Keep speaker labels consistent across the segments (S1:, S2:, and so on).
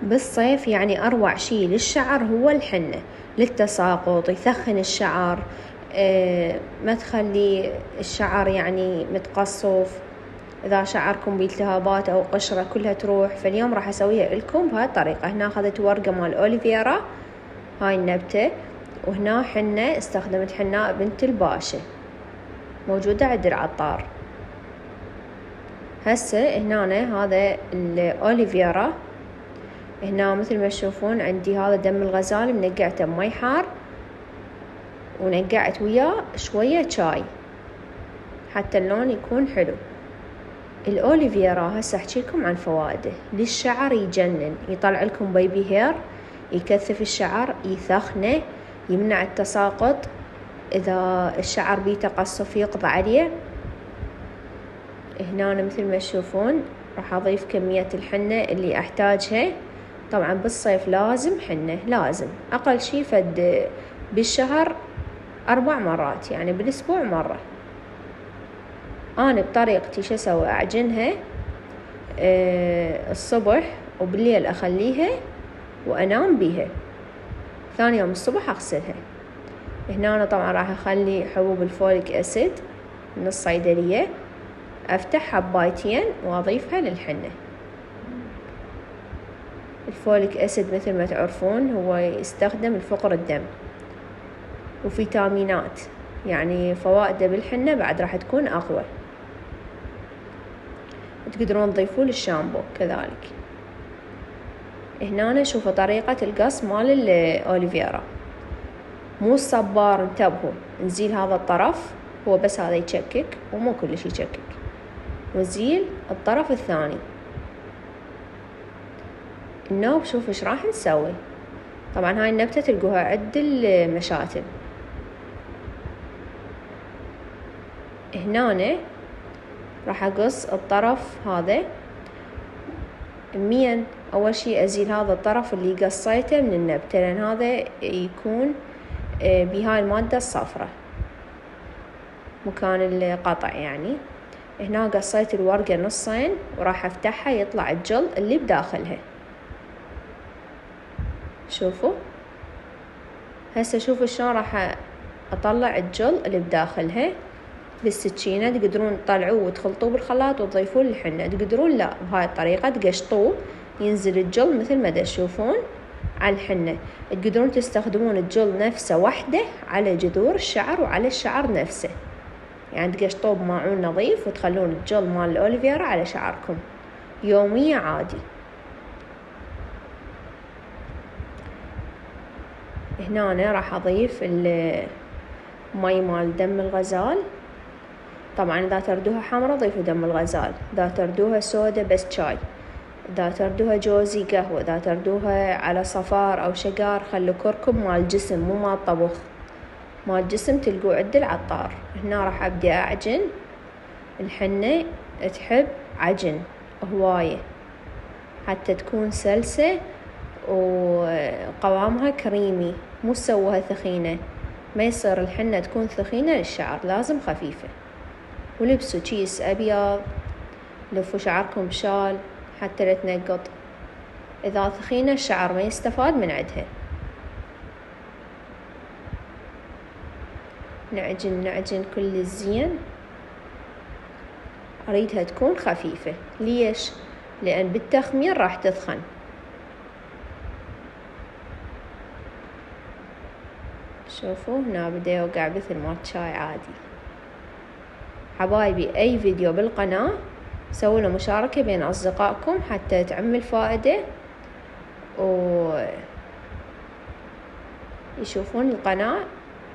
S1: بالصيف يعني أروع شي للشعر هو الحنة، للتساقط، يثخن الشعر، ما تخلي الشعر يعني متقصف. إذا شعركم بالتهابات أو قشرة كلها تروح. فاليوم راح أسويها لكم بهاي الطريقة. هنا أخذت ورقة مال أوليفيرا، هاي النبتة، وهنا حنة استخدمت حناء بنت الباشا موجودة عند العطار. هسه هنا هذا الأوليفيرا، هنا مثل ما تشوفون عندي هذا دم الغزال منقعته بمي حار، ونقعت وياه شوية شاي حتى اللون يكون حلو. الأوليفيرا هسه أحكيلكم عن فوائده للشعر. يجنن، يطلع لكم بيبي هير، يكثف الشعر، يثخنه، يمنع التساقط، إذا الشعر بيه تقصف يقضي عليه. هنا مثل ما تشوفون راح أضيف كمية الحنة اللي أحتاجها. طبعا بالصيف لازم حنة، لازم أقل شي فد بالشهر 4 مرات، يعني بالأسبوع مرة. أنا بطريقتي شو أسوي؟ أعجنها الصبح وبالليل أخليها وأنام بيها، ثاني يوم الصبح أغسلها. هنا أنا طبعا راح أخلي حبوب الفوليك أسيد من الصيدلية، أفتح حبايتين وأضيفها للحنة. الفوليك أسيد مثل ما تعرفون هو يستخدم لفقر الدم وفيتامينات، يعني فوائده بالحنة بعد راح تكون أقوى. تقدرون تضيفوه للشامبو كذلك. هنا شوفوا طريقة القص مال الأوليفيرا، مو الصبار، انتبهوا، نزيل هذا الطرف، هو بس هذا يشكك ومو كلش يشكك، ونزيل الطرف الثاني. النوب شوفوا ايش راح نسوي. طبعا هاي النبتة تلقوها عند المشاتل. هنا راح أقص الطرف هذا مين. أول شي أزيل هذا الطرف اللي قصيته من النبتة، لأن هذا يكون بهاي المادة الصفرة مكان القطع. يعني هنا قصيت الورقة نصين وراح أفتحها يطلع الجل اللي بداخلها. شوفوا هسه، شوفوا شلون راح أطلع الجل اللي بداخلها بالسكينة. تقدرون تطلعوه وتخلطوه بالخلاط وتضيفوه للحنة، تقدرون لا بهاي الطريقة تقشطوه ينزل الجل مثل ما تشوفون على الحنة. تقدرون تستخدمون الجل نفسه وحده على جذور الشعر وعلى الشعر نفسه، يعني تقشطوه بماعون نظيف وتخلون الجل مال الأوليفيرا على شعركم يوميا عادي. هنا أنا راح أضيف المي مال دم الغزال. طبعا إذا تردوها حمرا ضيفوا دم الغزال، إذا تردوها سودا بس شاي، إذا تردوها جوزي قهوة، إذا تردوها على صفار أو شقار خلوا كركم مال جسم مو مال طبخ، مال جسم تلقوه عند العطار. هنا راح أبدأ أعجن. الحنة تحب عجن هواية حتى تكون سلسة وقوامها كريمي، مو سووها ثخينة، ما يصير الحنة تكون ثخينة للشعر، لازم خفيفة. ولبسوا كيس أبيض، لفوا شعركم بشال حتى لا تنقط. إذا ثخينة الشعر ما يستفاد من عدها. نعجن كل الزين. أريدها تكون خفيفة. ليش؟ لأن بالتخمير راح تثخن. شوفوا هنا بدأ يوقع مثل ما شاي عادي. حبايبي أي فيديو بالقناة سووا له مشاركة بين أصدقائكم حتى تعم الفائدة ويشوفون القناة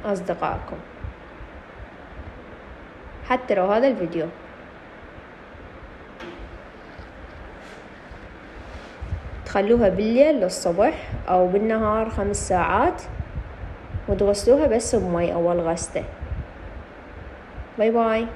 S1: أصدقائكم حتى لو هذا الفيديو. تخلوها بالليل للصبح أو بالنهار 5 ساعات وتغسلوها بس بمي أول غسلة. باي باي.